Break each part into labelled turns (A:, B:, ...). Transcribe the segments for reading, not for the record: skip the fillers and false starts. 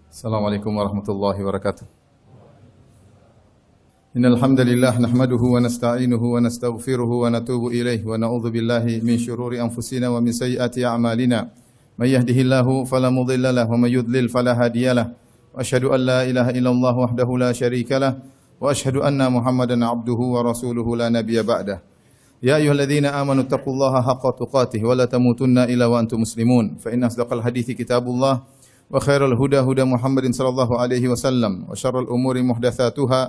A: Assalamualaikum warahmatullahi wabarakatuh. Innal hamdalillah nahmaduhu wa nasta'inuhu wa nastaghfiruhu wa natubu ilaihi wa na'udzu billahi min shururi anfusina wa min sayyiati a'malina. May yahdihillahu fala mudilla lahu wa may yudlil fala hadiyalah. Wa asyhadu an la ilaha illallah wahdahu la syarika lah wa asyhadu anna Muhammadan 'abduhu wa rasuluhu la nabiyya ba'dah. Ya ayyuhalladzina amanu taqullaha haqqa tuqatih wa la tamutunna illa wa antum muslimun. Fa inna asdaqal hadithi kitabullah wa khairal huda huda Muhammadin sallallahu alaihi wasallam wa syarrul umuri muhdatsatuha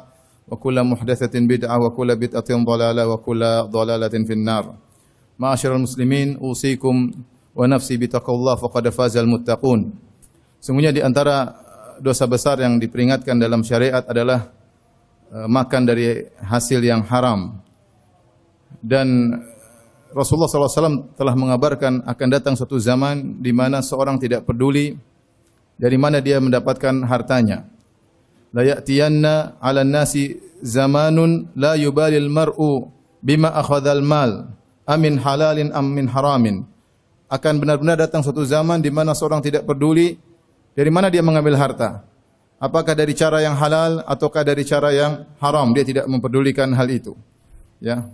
A: wa kullu muhdatsatin bid'ah wa kullu bid'atin dhalalah wa kullu dhalalatin finnar. Ma'asyiral muslimin, usikum wa nafsi bitaqwallah faqad fazal muttaqun. Sungguhnya di antara dosa besar yang diperingatkan dalam syariat adalah makan dari hasil yang haram. Dan Rasulullah SAW telah mengabarkan akan datang suatu zaman di mana seorang tidak peduli dari mana dia mendapatkan hartanya. La ya'tiyanna 'alan nasi zamanun la yubalil mar'u bima akhadhal mal amin halalin am min haramin. Akan benar-benar datang suatu zaman di mana seorang tidak peduli dari mana dia mengambil harta. Apakah dari cara yang halal ataukah dari cara yang haram, dia tidak mempedulikan hal itu. Ya.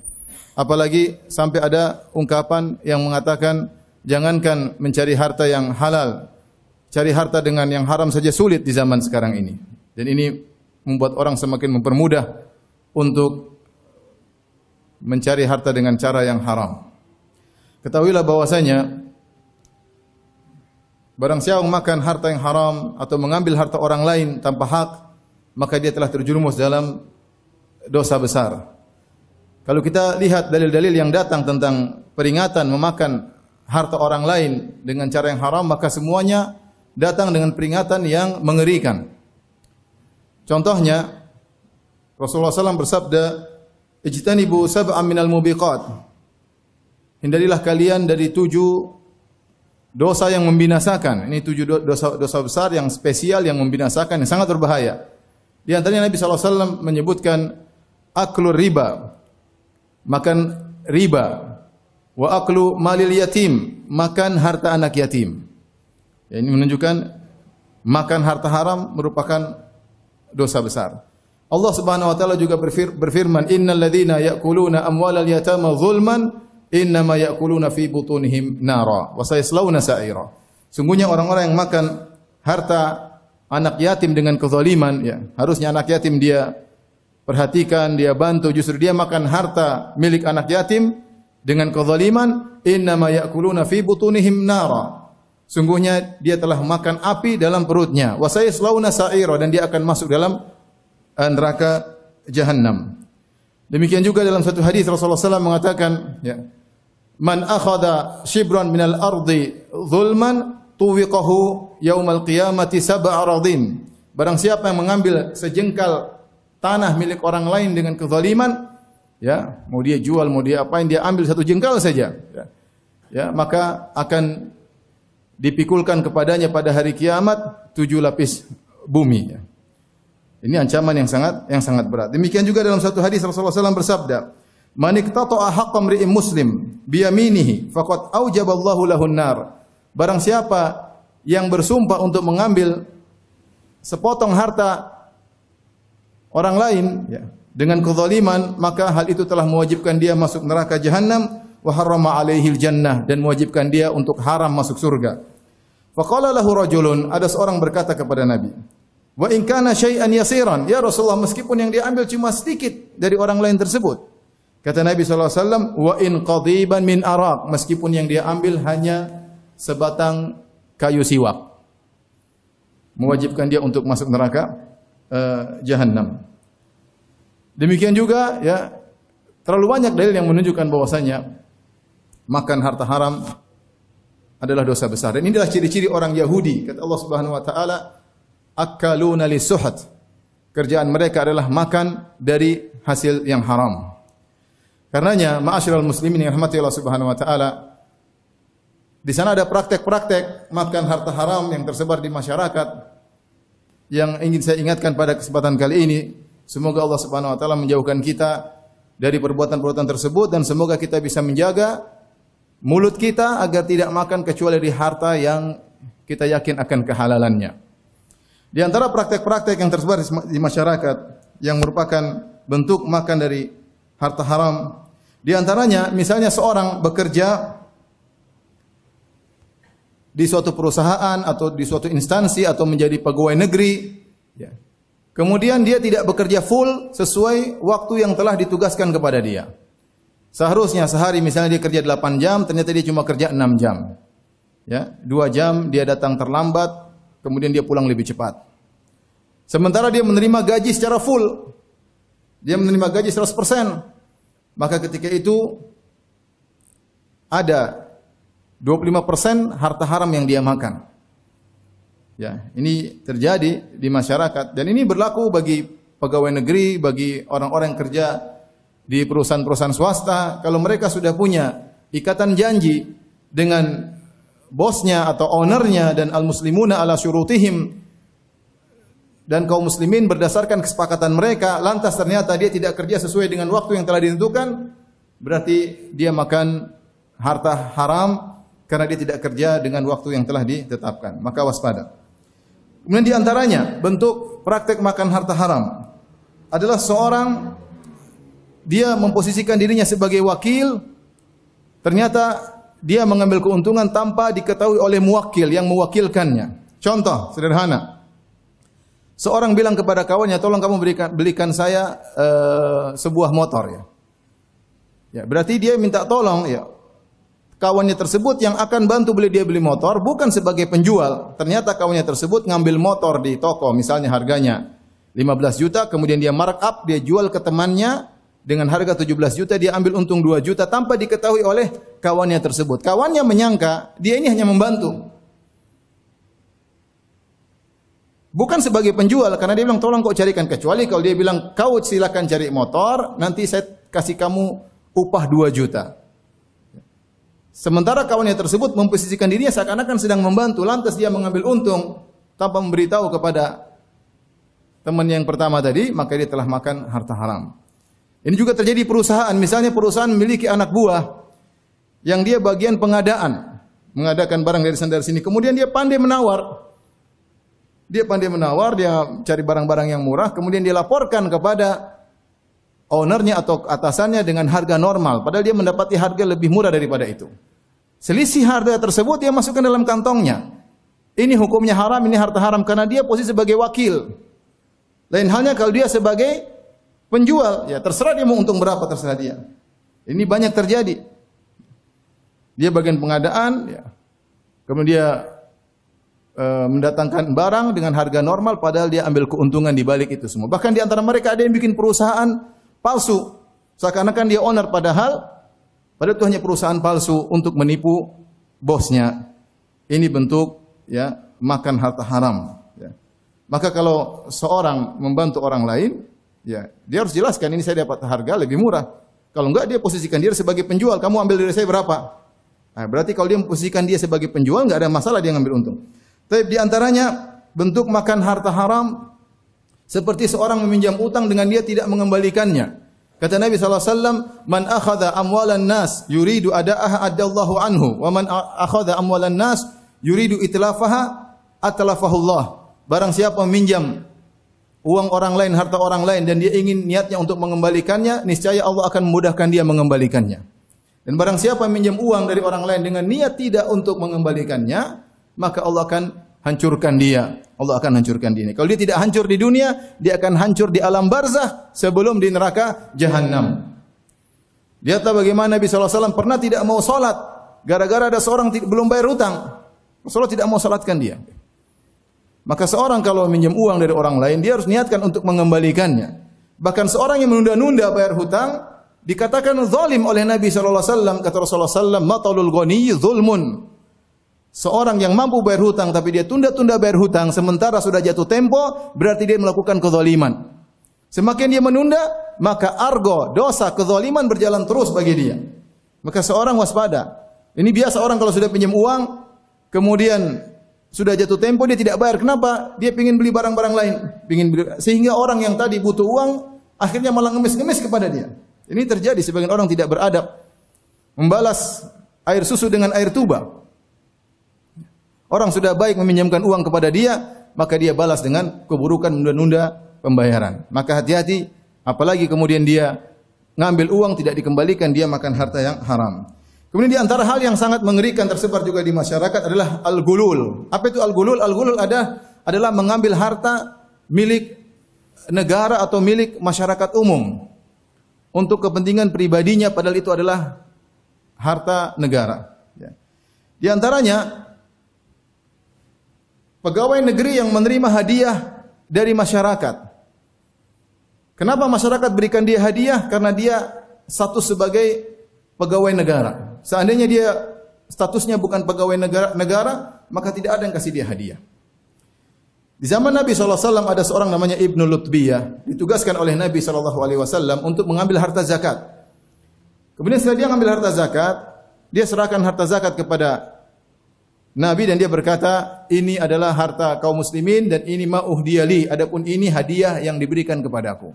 A: Apalagi sampai ada ungkapan yang mengatakan jangankan mencari harta yang halal, cari harta dengan yang haram saja sulit di zaman sekarang ini. Dan ini membuat orang semakin mempermudah untuk mencari harta dengan cara yang haram. Ketahuilah bahwasanya barang siapa makan harta yang haram atau mengambil harta orang lain tanpa hak, maka dia telah terjerumus dalam dosa besar. Kalau kita lihat dalil-dalil yang datang tentang peringatan memakan harta orang lain dengan cara yang haram, maka semuanya datang dengan peringatan yang mengerikan. Contohnya, Rasulullah SAW bersabda, "Ijtanibu sab'an minal mubiqat." Hindarilah kalian dari 7 dosa yang membinasakan. Ini 7 dosa besar yang spesial yang membinasakan, yang sangat berbahaya. Di antaranya Nabi SAW menyebutkan aklur riba, makan riba, wa aklu malil yatim, makan harta anak yatim. Ya, ini menunjukkan makan harta haram merupakan dosa besar. Allah Subhanahu wa taala juga berfirman, "Innal ladzina ya'kuluna amwalal yatama zulman innama ya'kuluna fi butunihim nara wa sayaslawna sa'ira." Sungguhnya orang-orang yang makan harta anak yatim dengan kezaliman, ya, harusnya anak yatim dia perhatikan, dia bantu, justru dia makan harta milik anak yatim dengan kezaliman, innama ya'kuluna fi butunihim nara. Sungguhnya dia telah makan api dalam perutnya. Wa sayaslawna sa'ira, dan dia akan masuk dalam neraka Jahannam. Demikian juga dalam satu hadis Rasulullah SAW mengatakan, ya, man akhadha shibran minal ardi zulman tuwiqahu yaumal qiyamati sab'a aradin. Barang siapa yang mengambil sejengkal tanah milik orang lain dengan kezaliman, ya, mau dia jual, mau dia apain, dia ambil satu jengkal saja, ya, maka akan dipikulkan kepadanya pada hari kiamat 7 lapis bumi. Ya. Ini ancaman yang sangat berat. Demikian juga dalam satu hadis Rasulullah SAW bersabda, "Man iqtata'a haqqa imri'in muslim biyaminihi faqad aujaballahu lahun nar." Barang siapa yang bersumpah untuk mengambil sepotong harta orang lain, ya, dengan kezaliman, maka hal itu telah mewajibkan dia masuk neraka Jahannam, wa harrama alaihil jannah, dan mewajibkan dia untuk haram masuk surga. Faqala lahu rajulun, ada seorang berkata kepada Nabi, "Wa in kana syai'an yasiran." Ya Rasulullah, meskipun yang dia ambil cuma sedikit dari orang lain tersebut. Kata Nabi sallallahu alaihi wasallam, "Wa in qadiban min araq." Meskipun yang dia ambil hanya sebatang kayu siwak, mewajibkan dia untuk masuk neraka Jahannam. Demikian juga, ya, terlalu banyak dalil yang menunjukkan bahwasanya makan harta haram adalah dosa besar. Dan inilah ciri-ciri orang Yahudi. Kata Allah Subhanahu wa taala, "Akaluna lisuhat." Kerjaan mereka adalah makan dari hasil yang haram. Karenanya, ma'asyiral muslimin yang rahmati Allah Subhanahu wa taala, di sana ada praktek-praktek makan harta haram yang tersebar di masyarakat yang ingin saya ingatkan pada kesempatan kali ini. Semoga Allah Subhanahu wa taala menjauhkan kita dari perbuatan-perbuatan tersebut, dan semoga kita bisa menjaga mulut kita agar tidak makan kecuali dari harta yang kita yakin akan kehalalannya. Di antara praktek-praktek yang tersebar di masyarakat yang merupakan bentuk makan dari harta haram, di antaranya misalnya seorang bekerja di suatu perusahaan atau di suatu instansi atau menjadi pegawai negeri, ya. Kemudian dia tidak bekerja full sesuai waktu yang telah ditugaskan kepada dia. Seharusnya sehari misalnya dia kerja 8 jam, ternyata dia cuma kerja 6 jam. Ya, 2 jam dia datang terlambat, kemudian dia pulang lebih cepat. Sementara dia menerima gaji secara full. Dia menerima gaji 100%. Maka ketika itu ada 25% harta haram yang dia makan. Ya, ini terjadi di masyarakat dan ini berlaku bagi pegawai negeri, bagi orang-orang yang kerja di perusahaan-perusahaan swasta. Kalau mereka sudah punya ikatan janji dengan bosnya atau ownernya dan al-muslimuna ala syurutihim, dan kaum muslimin berdasarkan kesepakatan mereka, lantas ternyata dia tidak kerja sesuai dengan waktu yang telah ditentukan, berarti dia makan harta haram karena dia tidak kerja dengan waktu yang telah ditetapkan. Maka waspada. Kemudian di antaranya bentuk praktek makan harta haram adalah seorang dia memposisikan dirinya sebagai wakil, ternyata dia mengambil keuntungan tanpa diketahui oleh muwakil yang mewakilkannya. Contoh sederhana. Seorang bilang kepada kawannya, tolong kamu belikan saya sebuah motor, ya. Ya, berarti dia minta tolong, ya. Kawannya tersebut yang akan bantu dia beli motor bukan sebagai penjual. Ternyata kawannya tersebut ngambil motor di toko, misalnya harganya 15 juta, kemudian dia markup, dia jual ke temannya dengan harga 17 juta, dia ambil untung 2 juta tanpa diketahui oleh kawannya tersebut. Kawannya menyangka dia ini hanya membantu. Bukan sebagai penjual, karena dia bilang tolong kau carikan, kecuali kalau dia bilang kau silakan cari motor, nanti saya kasih kamu upah 2 juta. Sementara kawannya tersebut memposisikan dirinya seakan-akan sedang membantu, lantas dia mengambil untung tanpa memberitahu kepada teman yang pertama tadi, maka dia telah makan harta haram. Ini juga terjadi di perusahaan, misalnya perusahaan memiliki anak buah yang dia bagian pengadaan, mengadakan barang dari sana dari sini, kemudian dia pandai menawar. Dia cari barang-barang yang murah, kemudian dia laporkan kepada ownernya atau atasannya dengan harga normal, padahal dia mendapati harga lebih murah daripada itu. Selisih harga tersebut dia masukkan dalam kantongnya. Ini hukumnya haram, ini harta haram karena dia posisi sebagai wakil. Lain halnya kalau dia sebagai penjual, ya terserah dia mau untung berapa, terserah dia. Ini banyak terjadi. Dia bagian pengadaan, ya. Kemudian dia mendatangkan barang dengan harga normal, padahal dia ambil keuntungan di balik itu semua. Bahkan di antara mereka ada yang bikin perusahaan palsu, seakan-akan dia owner, padahal itu hanya perusahaan palsu untuk menipu bosnya. Ini bentuk, ya, makan harta haram. Ya. Maka kalau seorang membantu orang lain, ya dia harus jelaskan, ini saya dapat harga lebih murah. Kalau enggak, dia posisikan dia sebagai penjual, kamu ambil dari saya berapa? Nah, berarti kalau dia memposisikan dia sebagai penjual, enggak ada masalah dia ngambil untung. Tapi di antaranya bentuk makan harta haram seperti seorang meminjam utang dengan dia tidak mengembalikannya. Kata Nabi SAW, man akhadha amwalan nas yuridu ada'aha adallahu anhu, wa man akhadha amwalan nas yuridu itlafaha atlafahullah. Barang siapa meminjam uang orang lain, harta orang lain, dan dia ingin niatnya untuk mengembalikannya, niscaya Allah akan memudahkan dia mengembalikannya. Dan barang siapa meminjam uang dari orang lain dengan niat tidak untuk mengembalikannya, maka Allah akan hancurkan dia. Allah akan hancurkan dia. Kalau dia tidak hancur di dunia, dia akan hancur di alam barzakh sebelum di neraka jahanam. Lihatlah bagaimana Nabi SAW pernah tidak mau salat gara-gara ada seorang belum bayar hutang. Rasulullah tidak mau salatkan dia. Maka seorang kalau minjam uang dari orang lain, dia harus niatkan untuk mengembalikannya. Bahkan seorang yang menunda-nunda bayar hutang dikatakan zalim oleh Nabi SAW. Kata Rasulullah SAW, matalul ghani zulmun. Seorang yang mampu bayar hutang tapi dia tunda-tunda bayar hutang sementara sudah jatuh tempo, berarti dia melakukan kezaliman. Semakin dia menunda, maka argo, dosa, kezaliman berjalan terus bagi dia. Maka seorang waspada. Ini biasa orang kalau sudah pinjam uang, kemudian sudah jatuh tempo dia tidak bayar. Kenapa? Dia ingin beli barang-barang lain, sehingga orang yang tadi butuh uang akhirnya malah ngemis-ngemis kepada dia. Ini terjadi, sebagian orang tidak beradab, membalas air susu dengan air tuba. Orang sudah baik meminjamkan uang kepada dia, maka dia balas dengan keburukan menunda-nunda pembayaran. Maka hati-hati, apalagi kemudian dia ngambil uang tidak dikembalikan, dia makan harta yang haram. Kemudian di antara hal yang sangat mengerikan tersebar juga di masyarakat adalah al-gulul. Apa itu al-gulul? Al-gulul adalah mengambil harta milik negara atau milik masyarakat umum untuk kepentingan pribadinya, padahal itu adalah harta negara. Di antaranya pegawai negeri yang menerima hadiah dari masyarakat. Kenapa masyarakat berikan dia hadiah? Karena dia status sebagai pegawai negara. Seandainya dia statusnya bukan pegawai negara, maka tidak ada yang kasih dia hadiah. Di zaman Nabi SAW ada seorang namanya Ibnu Lutbiyah, ditugaskan oleh Nabi SAW untuk mengambil harta zakat. Kemudian setelah dia mengambil harta zakat, dia serahkan harta zakat kepada Nabi dan dia berkata, ini adalah harta kaum muslimin dan ini ma'uhdiyali, adapun ini hadiah yang diberikan kepadaku.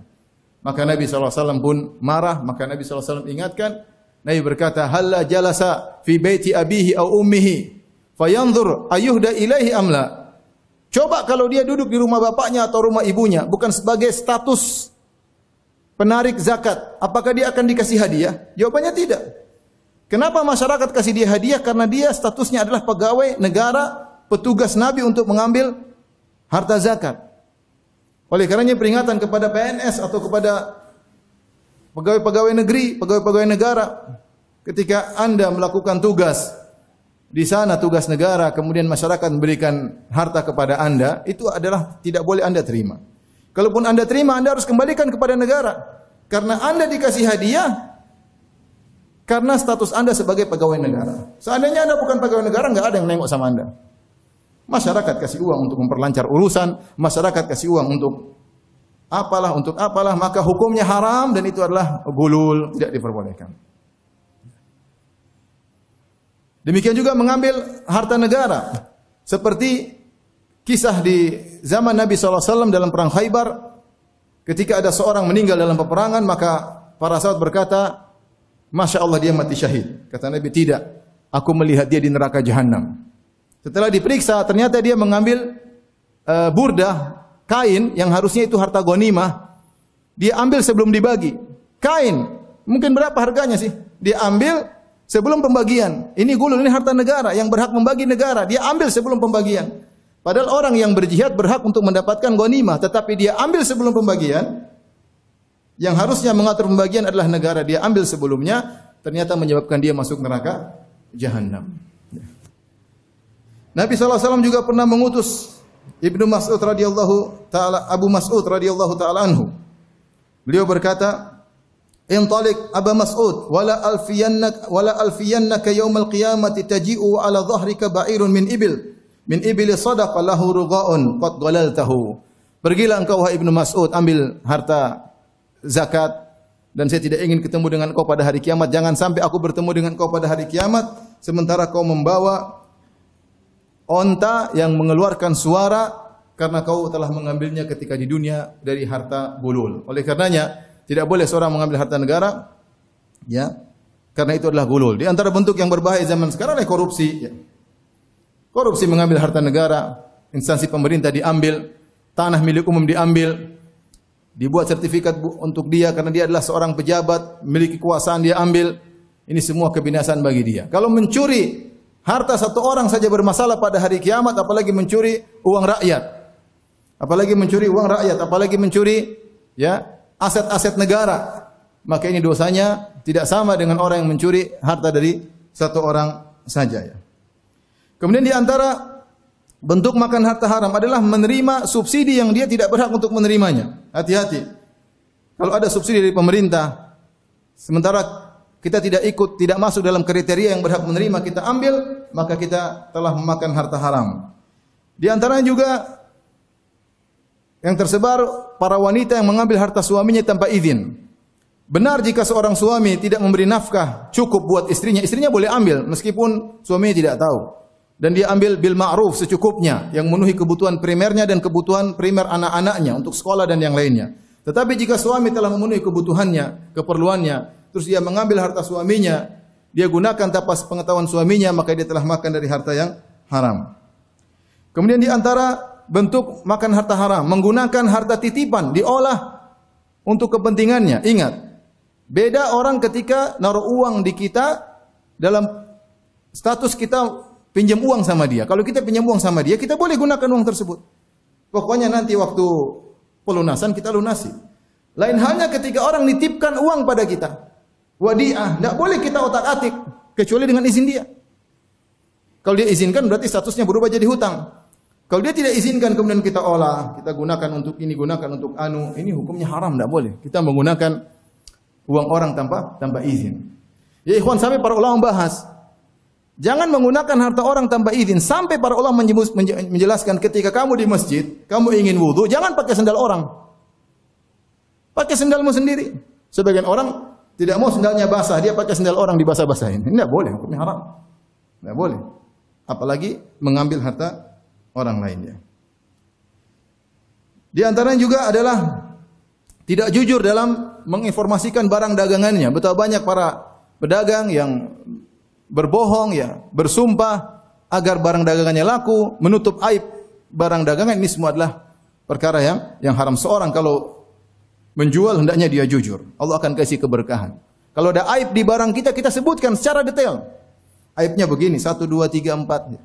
A: Maka Nabi SAW pun marah, maka Nabi SAW ingatkan, Nabi berkata, halla jalasa fi baiti abihi au ummihi fayanzur ayyuhda ilaihi amla. Coba kalau dia duduk di rumah bapaknya atau rumah ibunya, bukan sebagai status penarik zakat, apakah dia akan dikasih hadiah? Jawabannya tidak. Kenapa masyarakat kasih dia hadiah? Karena dia statusnya adalah pegawai negara, petugas Nabi untuk mengambil harta zakat. Oleh karenanya peringatan kepada PNS atau kepada pegawai-pegawai negeri, pegawai-pegawai negara, ketika Anda melakukan tugas di sana, tugas negara, kemudian masyarakat memberikan harta kepada Anda, itu adalah tidak boleh Anda terima. Kalaupun Anda terima, Anda harus kembalikan kepada negara. Karena Anda dikasih hadiah, karena status Anda sebagai pegawai negara. Seandainya Anda bukan pegawai negara, enggak ada yang nengok sama Anda. Masyarakat kasih uang untuk memperlancar urusan, masyarakat kasih uang untuk apalah, maka hukumnya haram dan itu adalah gulul, tidak diperbolehkan. Demikian juga mengambil harta negara. Seperti kisah di zaman Nabi SAW dalam perang Khaybar. Ketika ada seorang meninggal dalam peperangan, maka para sahabat berkata, Masya Allah dia mati syahid. Kata Nabi, tidak. Aku melihat dia di neraka jahanam. Setelah diperiksa, ternyata dia mengambil burdah, kain yang harusnya itu harta ghanimah. Dia ambil sebelum dibagi. Kain, mungkin berapa harganya sih? Dia ambil sebelum pembagian. Ini gulul, ini harta negara yang berhak membagi negara. Dia ambil sebelum pembagian. Padahal orang yang berjihad berhak untuk mendapatkan ghanimah, tetapi dia ambil sebelum pembagian. Yang harusnya mengatur pembagian adalah negara. Dia ambil sebelumnya, ternyata menyebabkan dia masuk neraka jahanam. Nabi SAW juga pernah mengutus Ibnu Mas'ud radhiyallahu taala, Abu Mas'ud radhiyallahu taala anhu. Beliau berkata, "Intalik Aba Mas'ud wala alfiyannaka yaumal qiyamati taji'u ala dhahrika ba'irun min ibli sadaqa lahu rughaun qad dhalaltahu." Pergilah engkau wahai Ibnu Mas'ud, ambil harta zakat dan saya tidak ingin ketemu dengan kau pada hari kiamat. Jangan sampai aku bertemu dengan kau pada hari kiamat sementara kau membawa onta yang mengeluarkan suara karena kau telah mengambilnya ketika di dunia dari harta gulul. Oleh karenanya tidak boleh seorang mengambil harta negara, ya, karena itu adalah gulul. Di antara bentuk yang berbahaya zaman sekarang adalah korupsi. Ya. Korupsi mengambil harta negara, instansi pemerintah diambil, tanah milik umum diambil, dibuat sertifikat untuk dia karena dia adalah seorang pejabat, memiliki kekuasaan dia ambil. Ini semua kebinasaan bagi dia. Kalau mencuri harta satu orang saja bermasalah pada hari kiamat, apalagi mencuri uang rakyat. Apalagi mencuri uang rakyat, apalagi mencuri ya aset-aset negara. Maka ini dosanya tidak sama dengan orang yang mencuri harta dari satu orang saja ya. Kemudian di antara bentuk makan harta haram adalah menerima subsidi yang dia tidak berhak untuk menerimanya. Hati-hati. Kalau ada subsidi dari pemerintah, sementara kita tidak ikut, tidak masuk dalam kriteria yang berhak menerima, kita ambil, maka kita telah memakan harta haram. Di antaranya juga yang tersebar para wanita yang mengambil harta suaminya tanpa izin. Benar jika seorang suami tidak memberi nafkah cukup buat istrinya, istrinya boleh ambil meskipun suaminya tidak tahu. Dan dia ambil bil ma'ruf secukupnya yang memenuhi kebutuhan primernya dan kebutuhan primer anak-anaknya untuk sekolah dan yang lainnya. Tetapi jika suami telah memenuhi kebutuhannya, keperluannya, terus dia mengambil harta suaminya, dia gunakan tanpa pengetahuan suaminya, maka dia telah makan dari harta yang haram. Kemudian di antara bentuk makan harta haram, menggunakan harta titipan, diolah untuk kepentingannya. Ingat, beda orang ketika naruh uang di kita dalam status kita pinjam uang sama dia. Kalau kita pinjam uang sama dia, kita boleh gunakan uang tersebut. Pokoknya nanti waktu pelunasan kita lunasi. Lain halnya ketika orang nitipkan uang pada kita. Wadiah, tidak boleh kita otak-atik kecuali dengan izin dia. Kalau dia izinkan berarti statusnya berubah jadi hutang. Kalau dia tidak izinkan kemudian kita olah, kita gunakan untuk ini, gunakan untuk anu, ini hukumnya haram, tidak boleh. Kita menggunakan uang orang tanpa izin. Ya ikhwan, sampai para ulama membahas, jangan menggunakan harta orang tanpa izin. Sampai para ulama menjelaskan ketika kamu di masjid, kamu ingin wudu, jangan pakai sendal orang. Pakai sendalmu sendiri. Sebagian orang tidak mau sendalnya basah, dia pakai sendal orang dibasah-basahin. Ini tidak boleh, hukumnya haram. Tidak boleh. Apalagi mengambil harta orang lainnya. Di antaranya juga adalah tidak jujur dalam menginformasikan barang dagangannya. Betapa banyak para pedagang yang berbohong, ya, bersumpah agar barang dagangannya laku, menutup aib barang dagangan. Ini semua adalah perkara yang haram. Seorang kalau menjual hendaknya dia jujur. Allah akan kasih keberkahan. Kalau ada aib di barang kita, kita sebutkan secara detail. Aibnya begini, 1, 2, 3, 4.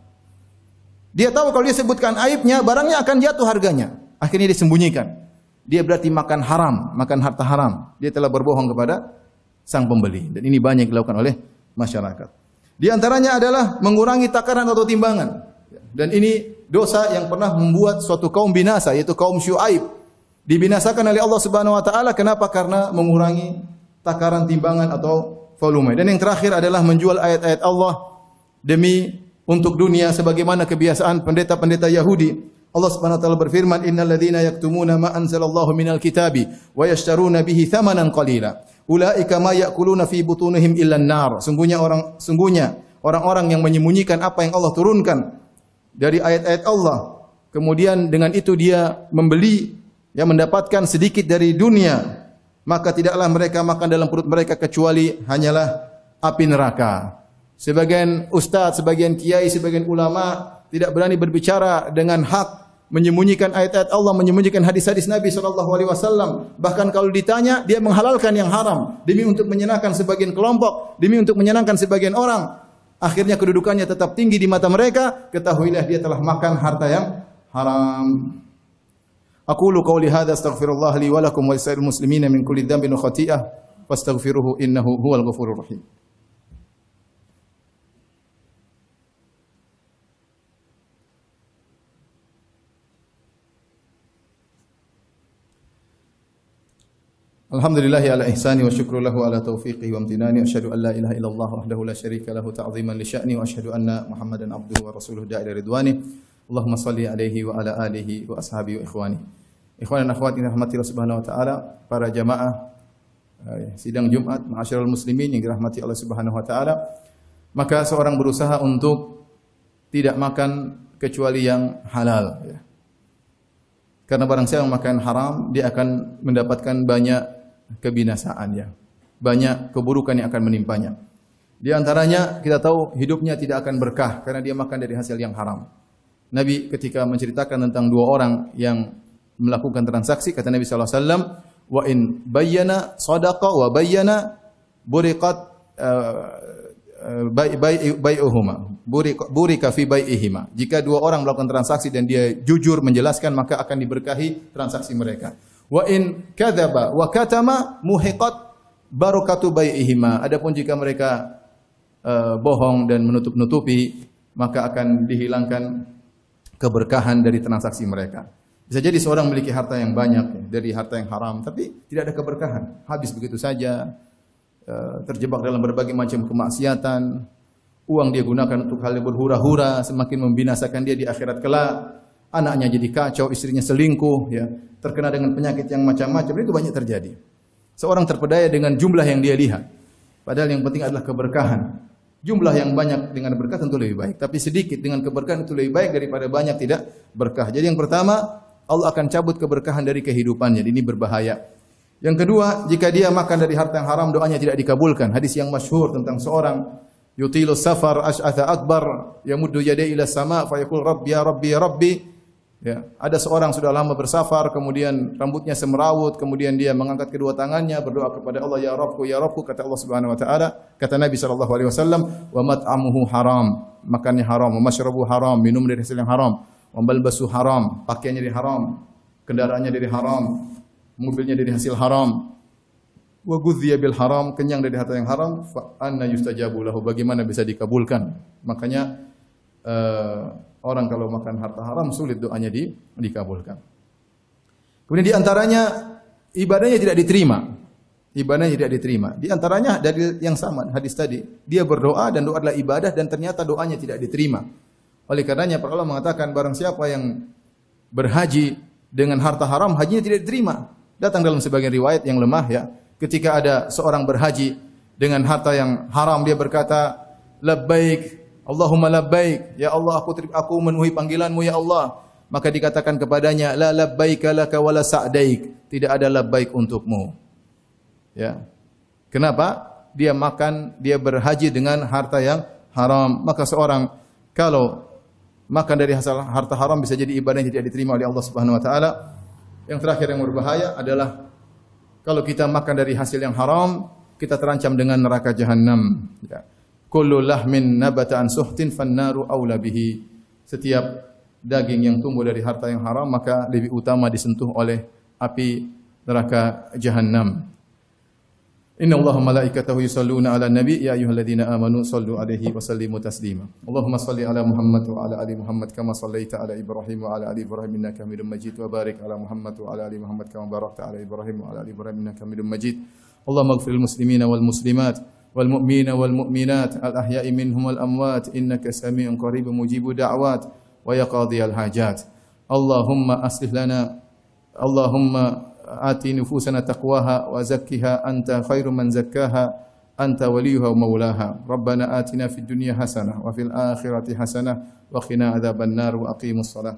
A: Dia tahu kalau dia sebutkan aibnya, barangnya akan jatuh harganya. Akhirnya dia sembunyikan. Dia berarti makan haram, makan harta haram. Dia telah berbohong kepada sang pembeli. Dan ini banyak dilakukan oleh masyarakat. Di antaranya adalah mengurangi takaran atau timbangan. Dan ini dosa yang pernah membuat suatu kaum binasa, yaitu kaum Syuaib. Dibinasakan oleh Allah Subhanahu wa taala. Kenapa? Karena mengurangi takaran timbangan atau volume. Dan yang terakhir adalah menjual ayat-ayat Allah demi untuk dunia sebagaimana kebiasaan pendeta-pendeta Yahudi. Allah Subhanahu wa taala berfirman, "Innal ladzina yaktumuna ma anzalallahu minal kitabi wa yashtaruna bihi thamanan qalila, ulaika ma ya'kuluna fi butunihim illan nar." Sungguhnya orang-orang yang menyembunyikan apa yang Allah turunkan dari ayat-ayat Allah, kemudian dengan itu dia membeli, yang mendapatkan sedikit dari dunia, maka tidaklah mereka makan dalam perut mereka kecuali hanyalah api neraka. Sebagian ustaz, sebagian kiai, sebagian ulama tidak berani berbicara dengan hak, menyembunyikan ayat-ayat Allah, menyembunyikan hadis-hadis Nabi SAW. Bahkan kalau ditanya, dia menghalalkan yang haram demi untuk menyenangkan sebagian kelompok, demi untuk menyenangkan sebagian orang. Akhirnya kedudukannya tetap tinggi di mata mereka. Ketahuilah dia telah makan harta yang haram. Aqulu qawli hadza astaghfirullah li wa lakum wa lisa'iril muslimina min kulli dhanbin wa khati'ah fastaghfiruhu innahu huwal ghafurur rahim. Alhamdulillahi ala ihsani wa syukru lahu ala taufiqihi wa amtinani. Asyhadu an la ilaha illallah wahdahu la syarika lahu ta'ziman li sya'ni wa asyhadu anna Muhammadan abduhu wa rasuluhu da'i ila ridwani. Allahumma salli alaihi wa ala alihi wa ashabihi wa ikhwani. Ikhwan dan akhwat yang dirahmati Allah Subhanahu wa taala, para jamaah sidang Jumat, ma'asyiral muslimin yang dirahmati Allah Subhanahu wa taala. Maka seorang berusaha untuk tidak makan kecuali yang halal, ya. Karena barang siapa yang makan haram, dia akan mendapatkan banyak kebinasaan, ya. Banyak keburukan yang akan menimpanya. Di antaranya kita tahu hidupnya tidak akan berkah karena dia makan dari hasil yang haram. Nabi ketika menceritakan tentang dua orang yang melakukan transaksi, kata Nabi SAW, wa in bayyana sadaqa wa bayyana buriqat bai'uhuma burika fi bai'ihima. Jika dua orang melakukan transaksi dan dia jujur menjelaskan, maka akan diberkahi transaksi mereka. Wa in kadzaba wa katama muhiqat barakatu bai'ihima. Adapun jika mereka bohong dan menutup-nutupi, maka akan dihilangkan keberkahan dari transaksi mereka. Bisa jadi seorang memiliki harta yang banyak dari harta yang haram, tapi tidak ada keberkahan, habis begitu saja, terjebak dalam berbagai macam kemaksiatan. Uang dia gunakan untuk hal yang berhura-hura, semakin membinasakan dia di akhirat kelak. Anaknya jadi kacau, istrinya selingkuh, ya, terkena dengan penyakit yang macam-macam. Itu banyak terjadi. Seorang terpedaya dengan jumlah yang dia lihat, padahal yang penting adalah keberkahan. Jumlah yang banyak dengan berkah tentu lebih baik, tapi sedikit dengan keberkahan itu lebih baik daripada banyak tidak berkah. Jadi yang pertama, Allah akan cabut keberkahan dari kehidupannya. Ini berbahaya. Yang kedua, jika dia makan dari harta yang haram, doanya tidak dikabulkan. Hadis yang masyhur tentang seorang yutilu safar ash'atha akbar yamuddu yadayhi ila sama fa yaqul rabbi ya rabbi ya rabbi Ya, ada seorang sudah lama bersafar, kemudian rambutnya semerawut, kemudian dia mengangkat kedua tangannya berdoa kepada Allah, ya Rabbku, kata Allah Subhanahu wa taala, kata Nabi sallallahu alaihi wasallam, wa mat'amuhu haram, makannya haram, wa mashrabuhu haram, minum dari hasil yang haram, wa malbasu haram, pakaiannya dari haram, kendaraannya dari haram, mobilnya dari hasil haram, wa ghudhiya bil haram, kenyang dari harta yang haram, fa anna yustajabu lahu, bagaimana bisa dikabulkan? Makanya orang kalau makan harta haram sulit doanya dikabulkan. Kemudian di antaranya ibadahnya tidak diterima. Ibadahnya tidak diterima. Di antaranya dari yang sama hadis tadi, dia berdoa dan doa adalah ibadah dan ternyata doanya tidak diterima. Oleh karenanya para ulama mengatakan barang siapa yang berhaji dengan harta haram, hajinya tidak diterima. Datang dalam sebagian riwayat yang lemah ya, ketika ada seorang berhaji dengan harta yang haram, dia berkata, labbaik Allahumma labbaik, ya Allah aku memenuhi panggilanmu ya Allah. Maka dikatakan kepadanya, la labbaika laka wala sa'daik, tidak ada labbaik untukmu. Ya. Kenapa? Dia berhaji dengan harta yang haram. Maka seorang kalau makan dari hasil harta haram bisa jadi ibadah yang tidak diterima oleh Allah Subhanahu wa taala. Yang terakhir yang berbahaya adalah kalau kita makan dari hasil yang haram, kita terancam dengan neraka jahanam. Ya. Kullu lahmin nabata an suhtin fannaru aula bihi. Setiap daging yang tumbuh dari harta yang haram maka lebih utama disentuh oleh api neraka jahanam. Inna Allaha malaikatahu yusalluna 'alan nabi ya ayyuhalladzina amanu sallu 'alaihi wa sallimu taslima. Allahumma salli 'ala Muhammad wa 'ala ali Muhammad kama shallaita 'ala Ibrahim wa 'ala ali Ibrahim innaka Hamidum Majid wa barik 'ala Muhammad wa 'ala ali Muhammad kama barakta 'ala Ibrahim wa 'ala ali Ibrahim innaka Hamidum Majid. Allahumma ighfir lil muslimina wal muslimat والمؤمنين والمؤمنات الأحياء منهم والأموات إنك سميع قريب مجيب دعوات ويقاضي الحاجات اللهم أصلح لنا اللهم آت نفوسنا تقواها وزكها أنت خير من زكاها أنت وليها ومولاها ربنا آتنا في الدنيا حسنة وفي الآخرة حسنة وقنا عذاب النار وأقيموا الصلاة